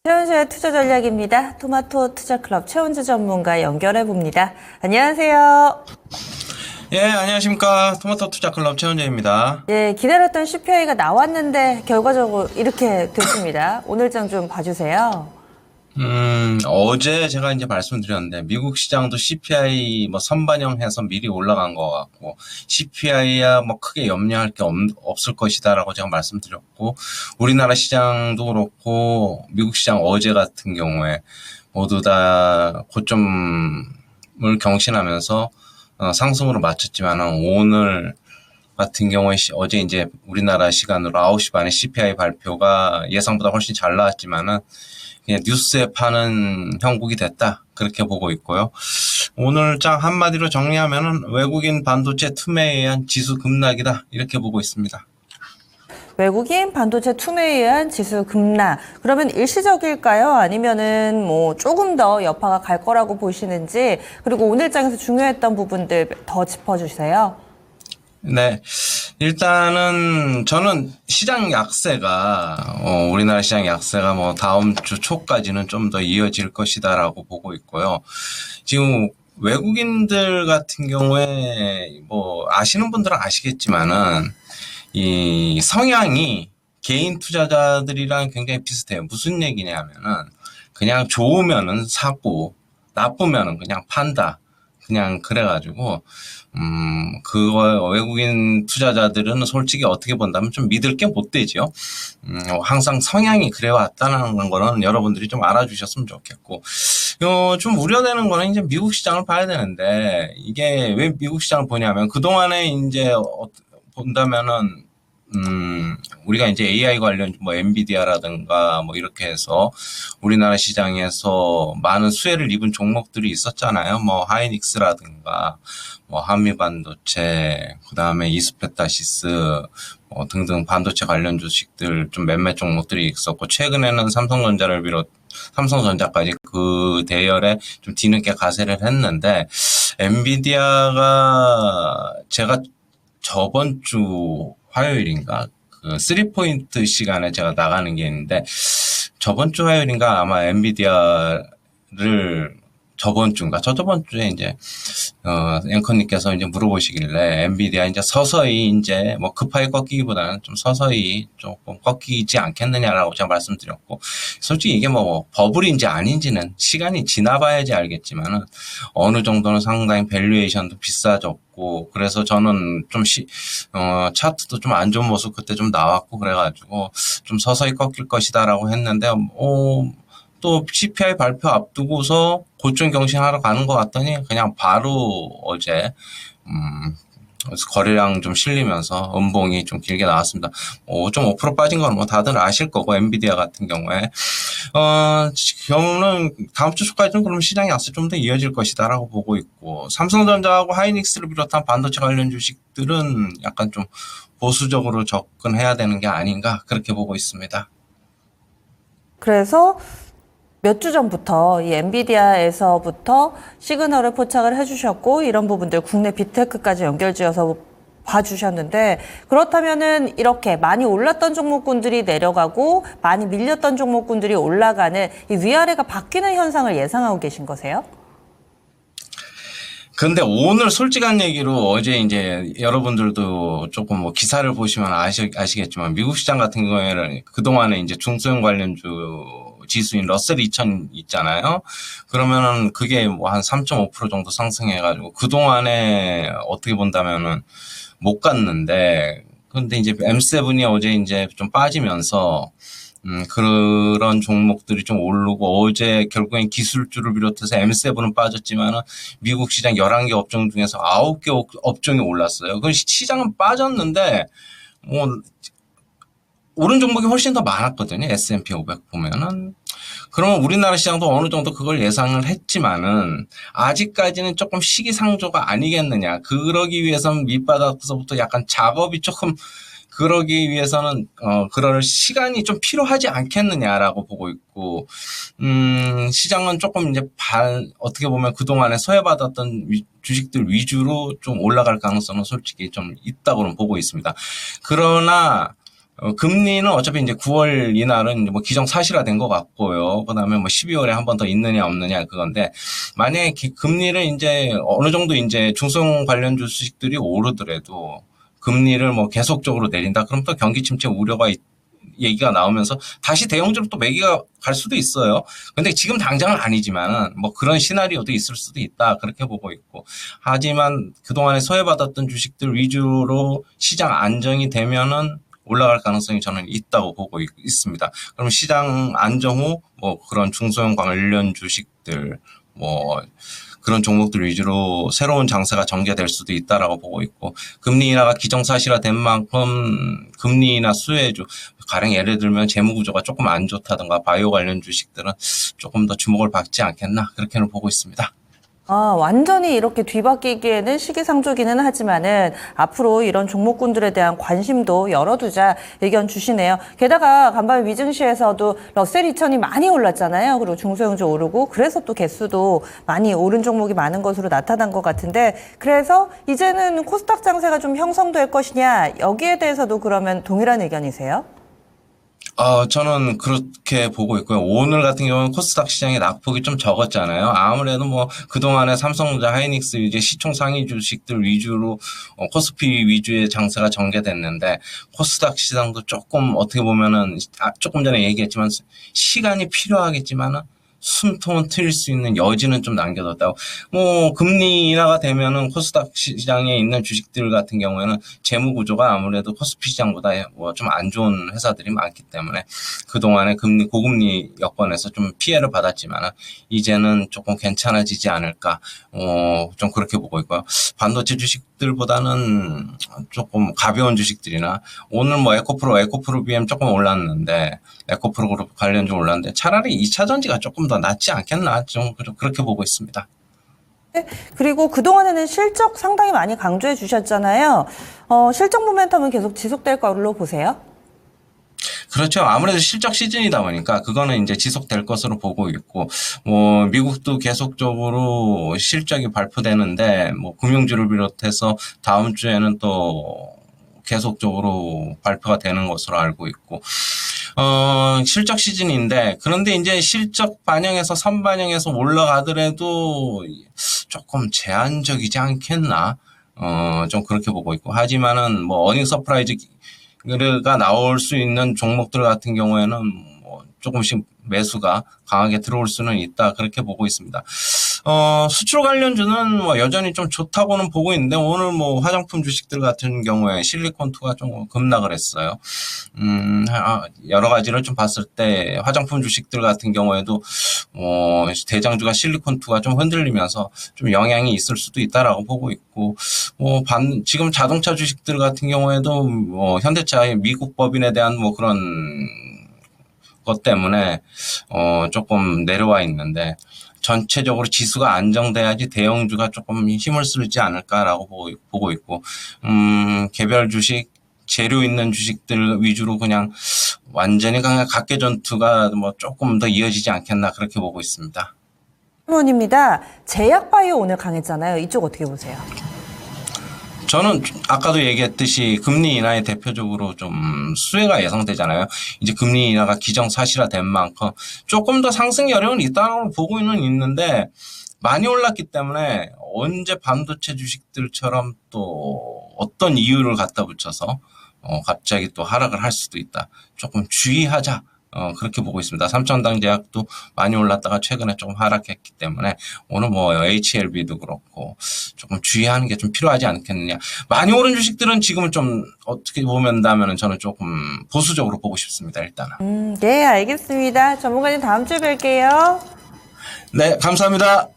최원수의 투자 전략입니다. 토마토 투자클럽 최원수 전문가 연결해 봅니다. 안녕하세요. 예, 안녕하십니까. 토마토 투자 클럽 최원재입니다. 예, 기다렸던 CPI가 나왔는데 결과적으로 이렇게 됐습니다. 오늘 장 좀 봐주세요. 어제 제가 이제 말씀드렸는데, 미국 시장도 CPI 뭐 선반영해서 미리 올라간 것 같고, CPI야 뭐 크게 염려할 게 없을 것이다라고 제가 말씀드렸고, 우리나라 시장도 그렇고, 미국 시장 어제 같은 경우에 모두 다 고점을 경신하면서 상승으로 마쳤지만, 오늘 같은 경우에 어제 이제 우리나라 시간으로 9시 반에 CPI 발표가 예상보다 훨씬 잘 나왔지만은 그냥 뉴스에 파는 형국이 됐다. 그렇게 보고 있고요. 오늘 장 한마디로 정리하면은 외국인 반도체 투매에 의한 지수 급락이다. 이렇게 보고 있습니다. 외국인 반도체 투매에 의한 지수 급락. 그러면 일시적일까요? 아니면은 뭐 조금 더 여파가 갈 거라고 보시는지, 그리고 오늘 장에서 중요했던 부분들 더 짚어주세요. 네. 일단은 저는 시장 약세가 우리나라 시장 약세가 뭐 다음 주 초까지는 좀 더 이어질 것이다라고 보고 있고요. 지금 외국인들 같은 경우에 뭐 아시는 분들은 아시겠지만은 이 성향이 개인 투자자들이랑 굉장히 비슷해요. 무슨 얘기냐면은 그냥 좋으면은 사고 나쁘면은 그냥 판다. 그냥 그래가지고 그거 외국인 투자자들은 솔직히 어떻게 본다면 좀 믿을 게 못 되죠. 항상 성향이 그래 왔다는 거는 여러분들이 좀 알아주셨으면 좋겠고, 좀 우려되는 거는 이제 미국 시장을 봐야 되는데, 이게 왜 미국 시장을 보냐면 그동안에 이제 본다면은 우리가 이제 AI 관련 뭐 엔비디아라든가 뭐 이렇게 해서 우리나라 시장에서 많은 수혜를 입은 종목들이 있었잖아요. 뭐 하이닉스라든가 뭐 한미반도체, 그다음에 이스페타시스 뭐 등등 반도체 관련 주식들 좀 몇몇 종목들이 있었고, 최근에는 삼성전자를 비롯 삼성전자까지 그 대열에 좀 뒤늦게 가세를 했는데, 엔비디아가 제가 저번 주 화요일인가 그 3포인트 시간에 제가 나가는 게 있는데, 저번 주 화요일인가 아마 엔비디아를 저번 주에 이제 앵커님께서 이제 물어보시길래 엔비디아 이제 서서히 이제 뭐 급하게 꺾이기보다는 좀 서서히 조금 꺾이지 않겠느냐라고 제가 말씀드렸고, 솔직히 이게 뭐 버블인지 아닌지는 시간이 지나봐야지 알겠지만은 어느 정도는 상당히 밸류에이션도 비싸졌고, 그래서 저는 좀 차트도 좀 안 좋은 모습 그때 좀 나왔고 그래가지고 좀 서서히 꺾일 것이다라고 했는데, 또 CPI 발표 앞두고서 고점 경신하러 가는 것 같더니 그냥 바로 어제 거래량 좀 실리면서 음봉이 좀 길게 나왔습니다. 5.5% 빠진 건 뭐 다들 아실 거고, 엔비디아 같은 경우에 경우는 다음 주 초까지는 그럼 시장이 약세 좀 더 이어질 것이다라고 보고 있고, 삼성전자하고 하이닉스를 비롯한 반도체 관련 주식들은 약간 좀 보수적으로 접근해야 되는 게 아닌가 그렇게 보고 있습니다. 그래서 몇 주 전부터 이 엔비디아에서부터 시그널을 포착을 해주셨고, 이런 부분들 국내 빅테크까지 연결지어서 봐주셨는데, 그렇다면은 이렇게 많이 올랐던 종목군들이 내려가고 많이 밀렸던 종목군들이 올라가는 이 위아래가 바뀌는 현상을 예상하고 계신 거세요? 근데 오늘 솔직한 얘기로 어제 이제 여러분들도 조금 뭐 기사를 보시면 아시겠지만, 미국 시장 같은 경우에는 그동안에 이제 중소형 관련주 지수인 러셀 2000 있잖아요. 그러면은 그게 뭐 한 3.5% 정도 상승해가지고 그동안에 어떻게 본다면은 못 갔는데, 근데 이제 M7이 어제 이제 좀 빠지면서 그런 종목들이 좀 오르고, 어제 결국엔 기술주를 비롯해서 M7은 빠졌지만은 미국 시장 11개 업종 중에서 9개 업종이 올랐어요. 그 시장은 빠졌는데, 뭐, 오른 종목이 훨씬 더 많았거든요. S&P 500 보면은. 그러면 우리나라 시장도 어느 정도 그걸 예상을 했지만은 아직까지는 조금 시기상조가 아니겠느냐. 그러기 위해서는 밑바닥에서부터 약간 작업이 조금, 그러기 위해서는 그럴 시간이 좀 필요하지 않겠느냐라고 보고 있고, 시장은 조금 이제 어떻게 보면 그동안에 소외받았던 주식들 위주로 좀 올라갈 가능성은 솔직히 좀 있다고는 보고 있습니다. 그러나 금리는 어차피 이제 9월 이날은 뭐 기정사실화된 것 같고요. 그다음에 뭐 12월에 한 번 더 있느냐 없느냐 그건데 만약에 금리를 이제 어느 정도 이제 중소형 관련 주식들이 오르더라도 금리를 뭐 계속적으로 내린다. 그럼 또 경기 침체 우려가 얘기가 나오면서 다시 대형주로 또 매기가 갈 수도 있어요. 근데 지금 당장은 아니지만은 뭐 그런 시나리오도 있을 수도 있다. 그렇게 보고 있고. 하지만 그동안에 소외받았던 주식들 위주로 시장 안정이 되면은 올라갈 가능성이 저는 있다고 보고 있습니다. 그럼 시장 안정 후 뭐 그런 중소형 관련 주식들 뭐 그런 종목들 위주로 새로운 장세가 전개될 수도 있다라고 보고 있고 금리 인하가 기정사실화된 만큼 금리 인하 수혜주 가령 예를 들면 재무구조가 조금 안 좋다든가 바이오 관련 주식들은 조금 더 주목을 받지 않겠나 그렇게는 보고 있습니다. 완전히 이렇게 뒤바뀌기에는 시기상조기는 하지만은 앞으로 이런 종목군들에 대한 관심도 열어두자 의견 주시네요. 게다가 간밤에 위증시에서도 러셀 2000이 많이 올랐잖아요. 그리고 중소형주 오르고 그래서 또 개수도 많이 오른 종목이 많은 것으로 나타난 것 같은데 그래서 이제는 코스닥 장세가 좀 형성될 것이냐 여기에 대해서도 그러면 동일한 의견이세요? 저는 그렇게 보고 있고요. 오늘 같은 경우는 코스닥 시장의 낙폭이 좀 적었잖아요. 아무래도 뭐 그동안에 삼성전자, 하이닉스 이제 시총 상위 주식들 위주로 코스피 위주의 장세가 전개됐는데 코스닥 시장도 조금 어떻게 보면은 조금 전에 얘기했지만 시간이 필요하겠지만은 숨통은 트일 수 있는 여지는 좀 남겨뒀다고. 뭐 금리 인하가 되면은 코스닥 시장에 있는 주식들 같은 경우에는 재무 구조가 아무래도 코스피 시장보다 뭐 좀 안 좋은 회사들이 많기 때문에 그동안에 고금리 여건에서 좀 피해를 받았지만은 이제는 조금 괜찮아지지 않을까. 좀 그렇게 보고 있고요. 반도체 주식들보다는 조금 가벼운 주식들이나 오늘 뭐 에코프로 BM 조금 올랐는데 에코프로 그룹 관련 좀 올랐는데 차라리 2차 전지가 조금 더 낫지 않겠나 좀 그렇게 보고 있습니다. 그리고 그동안에는 실적 상당히 많이 강조해 주셨잖아요. 실적 모멘텀은 계속 지속될 걸로 보세요? 그렇죠. 아무래도 실적 시즌이다 보니까 그거는 이제 지속될 것으로 보고 있고, 뭐, 미국도 계속적으로 실적이 발표되는데, 뭐, 금융주를 비롯해서 다음 주에는 또 계속적으로 발표가 되는 것으로 알고 있고, 실적 시즌인데, 그런데 이제 실적 반영해서 선반영해서 올라가더라도 조금 제한적이지 않겠나? 좀 그렇게 보고 있고, 하지만은 뭐, 어닝 서프라이즈가 나올 수 있는 종목들 같은 경우에는 뭐 조금씩 매수가 강하게 들어올 수는 있다. 그렇게 보고 있습니다. 수출 관련주는 뭐 여전히 좀 좋다고는 보고 있는데 오늘 뭐 화장품 주식들 같은 경우에 실리콘투가 좀 급락을 했어요. 여러 가지를 좀 봤을 때 화장품 주식들 같은 경우에도 대장주가 실리콘투가 좀 흔들리면서 좀 영향이 있을 수도 있다라고 보고 있고 지금 자동차 주식들 같은 경우에도 현대차의 미국 법인에 대한 뭐 그런 것 때문에 조금 내려와 있는데 전체적으로 지수가 안정돼야지 대형주가 조금 힘을 쓰지 않을까라고 보고 있고 개별 주식 재료 있는 주식들 위주로 그냥 완전히 그냥 각계 전투가 뭐 조금 더 이어지지 않겠나 그렇게 보고 있습니다. 질문입니다. 제약바이오 오늘 강했잖아요. 이쪽 어떻게 보세요? 저는 아까도 얘기했듯이 금리 인하에 대표적으로 좀 수혜가 예상되잖아요. 이제 금리 인하가 기정사실화된 만큼 조금 더 상승 여력은 있다고 보고는 있는데 많이 올랐기 때문에 언제 반도체 주식들처럼 또 어떤 이유를 갖다 붙여서 갑자기 또 하락을 할 수도 있다. 조금 주의하자. 그렇게 보고 있습니다. 삼천당 제약도 많이 올랐다가 최근에 조금 하락했기 때문에 오늘 뭐 HLB도 그렇고 조금 주의하는 게 좀 필요하지 않겠느냐. 많이 오른 주식들은 지금은 좀 어떻게 보면다면은 저는 조금 보수적으로 보고 싶습니다. 일단은. 네, 알겠습니다. 전문가님 다음 주에 뵐게요. 네, 감사합니다.